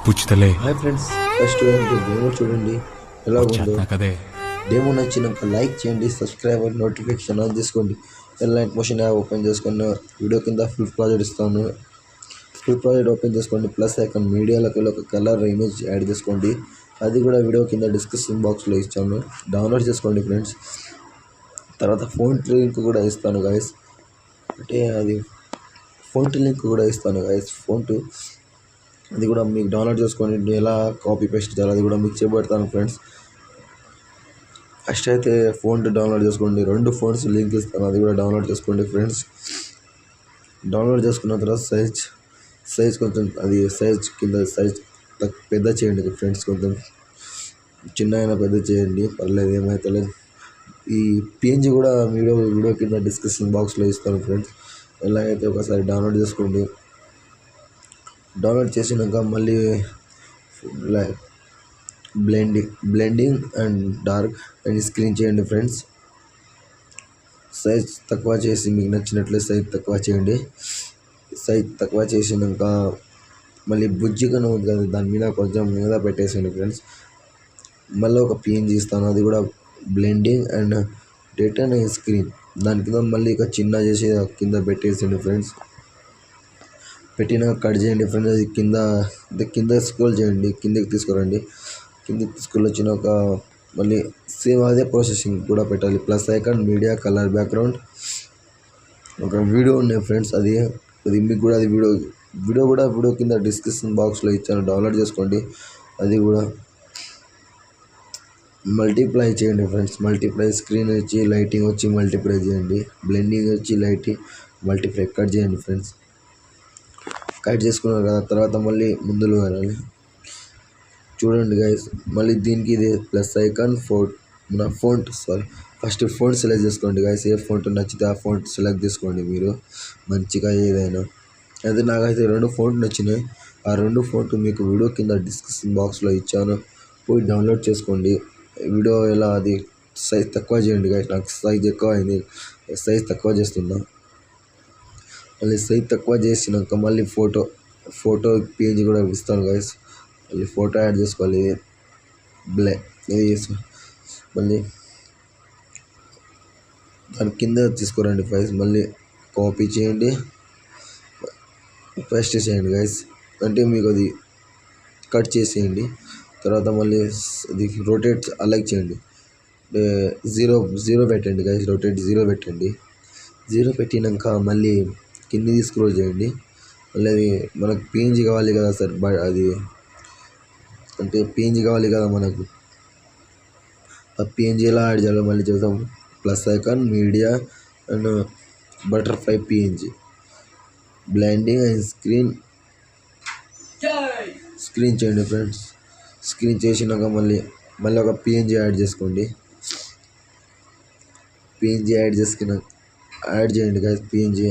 పుచ్చుతలే hi friends, first demo చూడండి ఎలా ఉందో. కదే డెమో నచ్చినాక లైక్ చేయండి, సబ్స్క్రైబర్ నోటిఫికేషన్ ఆన్ చేసుకోండి. ఎల్ఐట్ మోషన్ యాప్ ఓపెన్ చేసుకున్న వీడియో కింద ఫుల్ ప్రాజెక్ట్ ఇస్తాను. ఫుల్ ప్రాజెక్ట్ ఓపెన్ చేసుకోండి. ప్లస్ ఐకాన్ మీడియాలోకి ఒక కలర్ ఇమేజ్ యాడ్ చేసుకోండి. అది కూడా వీడియో కింద డిస్క్రిప్షన్ బాక్స్లో ఇస్తాను, డౌన్లోడ్ చేసుకోండి ఫ్రెండ్స్. తర్వాత ఫోన్ లింక్ కూడా ఇస్తాను గైస్, అంటే అది ఫోన్ లింక్ కూడా ఇస్తాను గైస్. అది కూడా మీకు డౌన్లోడ్ చేసుకోండి. ఎలా కాపీ పేస్ట్ చేయాలి అది కూడా మీకు చేపెడతాను ఫ్రెండ్స్. ఫస్ట్ అయితే ఫోన్ డౌన్లోడ్ చేసుకోండి. 2 ఫోన్స్ లింక్ ఇస్తాను, అది కూడా డౌన్లోడ్ చేసుకోండి ఫ్రెండ్స్. డౌన్లోడ్ చేసుకున్న తర్వాత సైజ్ కొంచెం అది సైజ్ కింద సైజ్ పెద్ద చేయండి ఫ్రెండ్స్. కొంచెం చిన్న అయినా పెద్ద చేయండి, పర్లేదు, ఏమైతే లేదు. ఈ పిఎన్జీ కూడా వీడియో కింద డిస్క్రిప్షన్ బాక్స్లో ఇస్తాను ఫ్రెండ్స్. ఎలాగైతే ఒకసారి డౌన్లోడ్ చేసుకోండి. డౌన్లోడ్ చేసినాక మళ్ళీ blending and dark and screen చేయండి ఫ్రెండ్స్. సైజ్ తక్కువ చేసి మీకు నచ్చినట్లే సైజ్ తక్కువ చేయండి. సైజ్ తక్కువ చేసినాక మళ్ళీ బుజ్జిగా ఉంది కదా, దాని మీద కొంచెం మీద పెట్టేసేయండి ఫ్రెండ్స్. మళ్ళీ ఒక పిఎన్జీ ఇస్తాను, అది కూడా blending and data and screen. దాని కింద మళ్ళీ ఇక చిన్న చేసి కింద పెట్టేసేయండి ఫ్రెండ్స్. పెట్టినాక కట్ చేయండి ఫ్రెండ్స్. అది కింద స్క్రోల్ చేయండి, కిందకి తీసుకురండి. కిందకి తీసుకొని వచ్చినాక మళ్ళీ సేమ్ అదే ప్రాసెసింగ్ కూడా పెట్టాలి. Plus icon media colour background ఒక వీడియో ఉన్నాయి ఫ్రెండ్స్. అది మీకు కూడా అది వీడియో కింద డిస్క్రిప్షన్ బాక్స్లో ఇచ్చాను, డౌన్లోడ్ చేసుకోండి. అది కూడా మల్టిప్లై చేయండి ఫ్రెండ్స్. మల్టిప్లై స్క్రీన్ వచ్చి లైటింగ్ వచ్చి మల్టిప్లై చేయండి, బ్లెండింగ్ వచ్చి లైటింగ్ మల్టిప్లై కట్ చేయండి ఫ్రెండ్స్. కట్ చేసుకున్నారు కదా, తర్వాత మళ్ళీ ముందులో వెళ్ళాలి. చూడండి గైస్, మళ్ళీ దీనికి ఇది plus icon first phone select చేసుకోండి గైస్. ఏ ఫోన్ నచ్చితే ఆ ఫోన్ సెలెక్ట్ చేసుకోండి మీరు మంచిగా ఏదైనా. అయితే నాకైతే 2 ఫోన్లు నచ్చినాయి. ఆ 2 ఫోన్లు మీకు వీడియో కింద డిస్క్రిప్షన్ బాక్స్లో ఇచ్చాను, పోయి డౌన్లోడ్ చేసుకోండి. వీడియో ఎలా అది సైజ్ తక్కువ చేయండి గైస్, నాకు సైజ్ ఎక్కువ అయింది, సైజ్ తక్కువ చేస్తున్నా. మళ్ళీ సైజ్ తక్కువ చేసినాక మళ్ళీ ఫోటో పేజ్ కూడా ఇస్తాను గైస్. మళ్ళీ ఫోటో యాడ్ చేసుకోవాలి. మళ్ళీ దాని కింద తీసుకురండి ఫైల్స్, మళ్ళీ కాపీ చేయండి, పేస్ట్ చేయండి గైస్. అంటే మీకు అది కట్ చేసేయండి. తర్వాత మళ్ళీ అది రొటేట్ అలైక్ చేయండి. జీరో పెట్టండి గైస్, రొటేట్ 0 పెట్టండి. 0 పెట్టినాక మళ్ళీ కింది స్క్రోల్ చేయండి. మళ్ళీ అది మనకు పిఎన్జీ కావాలి కదా సార్, అది అంటే పిఎన్జీ కావాలి కదా మనకు. ఆ పిఎన్జీ ఎలా యాడ్ చేయాలో మళ్ళీ చూద్దాం. Plus icon media and butterfly PNG blending and screen చేయండి ఫ్రెండ్స్. స్క్రీన్ చేసినాక మళ్ళీ ఒక పిఎన్జీ యాడ్ చేసుకోండి. పిఎన్జీ యాడ్ చేయండి గైస్. పిఎన్జీ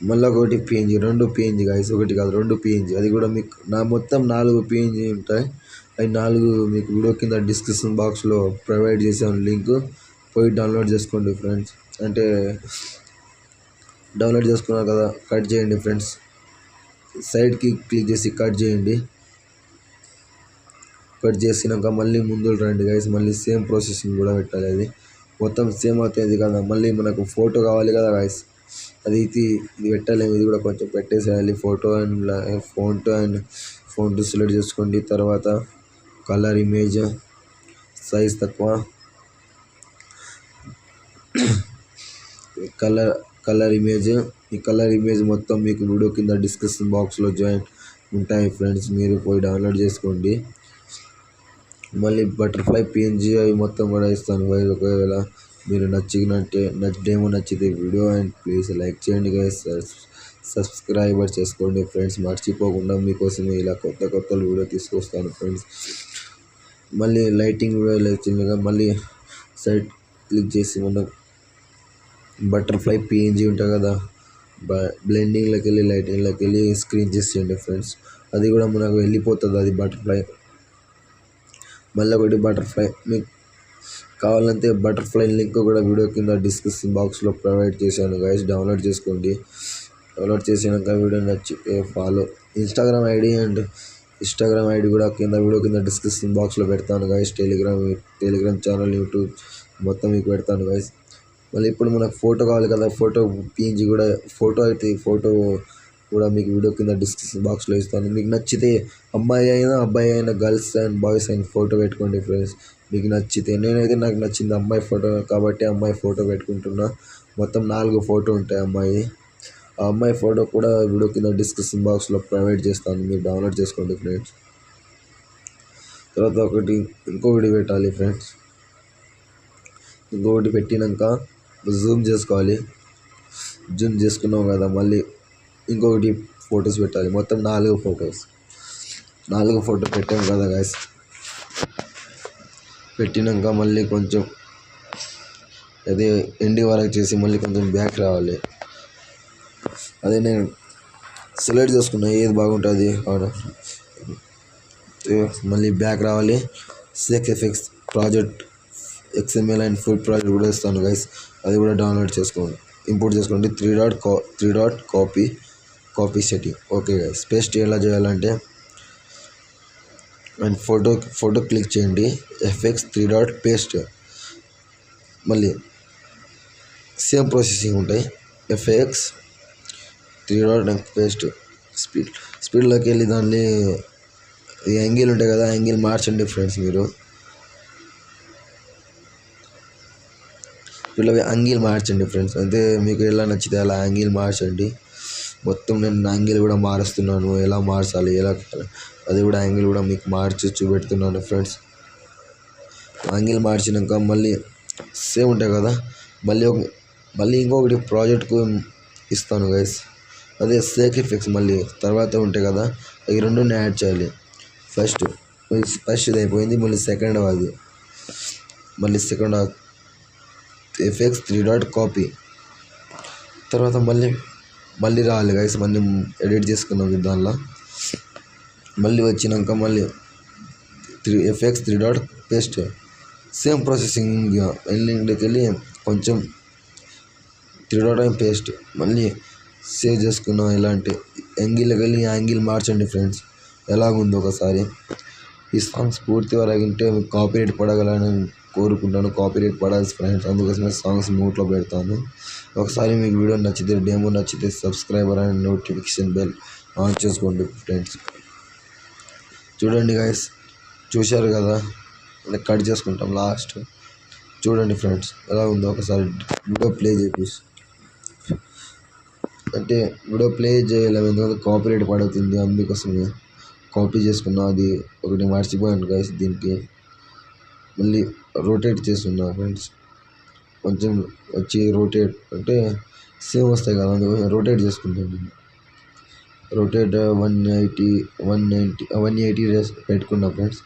మళ్ళీ ఒకటి పిఎన్జీ, 2 పిఎన్జీ గైస్, ఒకటి కాదు 2 పిఎన్జీ. అది కూడా మీకు మొత్తం 4 పిఎన్జీ ఉంటాయి. అవి 4 మీకు వీడియో కింద డిస్క్రిప్షన్ బాక్స్లో ప్రొవైడ్ చేసాను లింక్, పోయి డౌన్లోడ్ చేసుకోండి ఫ్రెండ్స్. అంటే డౌన్లోడ్ చేసుకున్నారు కదా, కట్ చేయండి ఫ్రెండ్స్. సైడ్కి క్లిక్ చేసి కట్ చేయండి. కట్ చేసినాక మళ్ళీ ముందు రండి గైస్. మళ్ళీ సేమ్ ప్రాసెసింగ్ కూడా పెట్టాలి. అది మొత్తం సేమ్ అవుతుంది కదా. మళ్ళీ మనకు ఫోటో కావాలి కదా గైస్, ఇది పెట్టలేము, ఇది కూడా కొంచెం పెట్టేసేయాలి. ఫోటో అండ్ ఫోన్ సెలెక్ట్ చేసుకోండి. తర్వాత కలర్ ఇమేజ్ సైజ్ తక్కువ, కలర్ ఇమేజ్. ఈ కలర్ ఇమేజ్ మొత్తం మీకు వీడియో కింద డిస్క్రిప్షన్ బాక్స్లో ఉంటాయి ఫ్రెండ్స్, మీరు పోయి డౌన్లోడ్ చేసుకోండి. మళ్ళీ బటర్ఫ్లై పిఎన్జీ అవి మొత్తం కూడా ఇస్తాను. ఒకవేళ మీరు నచ్చితే వీడియో అండ్ ప్లీజ్ లైక్ చేయండి గైస్, సబ్స్క్రైబర్ చేసుకోండి ఫ్రెండ్స్. మర్చిపోకుండా మీకోసమే ఇలా కొత్త వీడియో తీసుకొస్తాను ఫ్రెండ్స్. మళ్ళీ లైటింగ్ వీడియో లేచిందిగా, మళ్ళీ సైడ్ క్లిక్ చేసి మనం బటర్ఫ్లై పిఎన్జీ ఉంటుంది కదా, బ్లెండింగ్లోకి వెళ్ళి లైటింగ్లోకి వెళ్ళి స్క్రీన్ చేసేయండి ఫ్రెండ్స్. అది కూడా మనకు వెళ్ళిపోతుంది అది బటర్ఫ్లై. మళ్ళీ ఒకటి బటర్ఫ్లై మీకు కావాలంటే బటర్ఫ్లై లింక్ కూడా వీడియో కింద డిస్క్రిప్షన్ బాక్స్లో ప్రొవైడ్ చేశాను గైస్, డౌన్లోడ్ చేసుకోండి. డౌన్లోడ్ చేసినాక వీడియో నచ్చితే Instagram ID and Instagram ID కూడా వీడియో కింద డిస్క్రిప్షన్ బాక్స్లో పెడతాను గైస్. టెలిగ్రామ్ ఛానల్, యూట్యూబ్ మొత్తం మీకు పెడతాను గైస్. మళ్ళీ ఇప్పుడు మనకు ఫోటో కావాలి కదా, ఫోటో పిఎన్జీ కూడా ఫోటో కూడా మీకు వీడియో కింద డిస్క్రిప్షన్ బాక్స్లో ఇస్తాను. మీకు నచ్చితే అబ్బాయి అయినా గర్ల్స్ అండ్ బాయ్స్ అయిన ఫోటో పెట్టుకోండి ఫ్రెండ్స్. మీకు నచ్చితే నేనైతే నాకు నచ్చింది అమ్మాయి ఫోటో కాబట్టి అమ్మాయి ఫోటో పెట్టుకుంటున్నా. మొత్తం 4 ఫోటో ఉంటాయి అమ్మాయి. ఆ అమ్మాయి ఫోటో కూడా వీడియో కింద డిస్క్రిప్షన్ బాక్స్లో ప్రొవైడ్ చేస్తాను, మీరు డౌన్లోడ్ చేసుకోండి ఫ్రెండ్స్. తర్వాత ఇంకో వీడియో పెట్టాలి ఫ్రెండ్స్. ఇంకొకటి పెట్టినాక జూమ్ చేసుకోవాలి. జూమ్ చేసుకున్నాం కదా, మళ్ళీ ఇంకొకటి ఫొటోస్ పెట్టాలి. మొత్తం 4 ఫోటో పెట్టాం కదా గైస్. పెట్టినాక మళ్ళీ కొంచెం అదే ఎండింగ్ వరకు చేసి మళ్ళీ కొంచెం బ్యాక్ రావాలి. అదే నేను సెలెక్ట్ చేసుకున్నా ఏది బాగుంటుంది మళ్ళీ బ్యాక్ రావాలి. CX project XML and full project కూడా ఇస్తాను గైస్, అది కూడా డౌన్లోడ్ చేసుకోండి, ఇంపోర్ట్ చేసుకోండి. 3 dot copy setting. Okay guys, paste ఎలా చేయాలంటే అండ్ ఫోటో క్లిక్ చేయండి, FX 3 డాట్ పేస్ట్. మళ్ళీ సేమ్ ప్రాసెసింగ్ ఉంటాయి. FX 3 dot paste. స్పీడ్లోకి వెళ్ళి దాన్ని యాంగిల్ ఉంటాయి కదా, యాంగిల్ మార్చండి ఫ్రెండ్స్. మీరు ఇలా యాంగిల్ మార్చండి ఫ్రెండ్స్, అంటే మీకు ఎలా నచ్చితే అలా యాంగిల్ మార్చండి. మొత్తం నేను యాంగిల్ కూడా మారుస్తున్నాను, ఎలా మార్చాలి అది కూడా యాంగిల్ కూడా మీకు మార్చి చూపెడుతున్నాను ఫ్రెండ్స్. యాంగిల్ మార్చినాక మళ్ళీ సేమ్ ఉంటాయి కదా, మళ్ళీ ఇంకొకటి ప్రాజెక్ట్కు ఇస్తాను గైస్, అదే CX మళ్ళీ తర్వాత ఉంటాయి కదా, ఈ 2 యాడ్ చేయాలి. ఫస్ట్ ఇది అయిపోయింది, మళ్ళీ సెకండ్ అది, మళ్ళీ సెకండ్ FX 3 డాట్ కాపీ. తర్వాత మళ్ళీ రావాలి గైస్, మళ్ళీ ఎడిట్ చేసుకున్నాం దానిలో. మళ్ళీ వచ్చినాక మళ్ళీ FX 3 dot paste. Same processing ఎండింగ్లోకి వెళ్ళి కొంచెం 3 డాట్ పేస్ట్. మళ్ళీ సేవ్ చేసుకున్నాం. ఇలాంటి యాంగిల్కి వెళ్ళి యాంగిల్ మార్చండి ఫ్రెండ్స్, ఎలాగుందో ఒకసారి. ఈ సాంగ్స్ పూర్తిగా వింటే మీకు కాపీరైట్ పడగలని కోరుకుంటాను. కాపీరైట్ పడాల్సి ఫ్రెండ్స్, అందుకోసమే సాంగ్స్ మ్యూట్లో పెడతాను. ఒకసారి మీకు వీడియో నచ్చితే, డెమో నచ్చితే subscriber and notification bell on చేసుకోండి ఫ్రెండ్స్. చూడండి గైస్, చూశారు కదా, కట్ చేసుకుంటాం లాస్ట్. చూడండి ఫ్రెండ్స్ ఎలా ఉందో ఒకసారి వీడియో ప్లే చేసి, అంటే వీడియో ప్లే చేయలేము ఎందుకంటే కాపీరైట్ పడుతుంది, అందుకోసమే కాపీ చేసుకున్నా. అది ఒకటి మర్చిపోయాను గైస్. దీనికి మళ్ళీ రొటేట్ చేస్తున్నా ఫ్రెండ్స్, కొంచెం వచ్చి రొటేట్ అంటే సేమ్ వస్తాయి కదా, అందుకోసం రొటేట్ చేసుకుంటాను. రొటేట్ 180 పెట్టుకున్నా ఫ్రెండ్స్.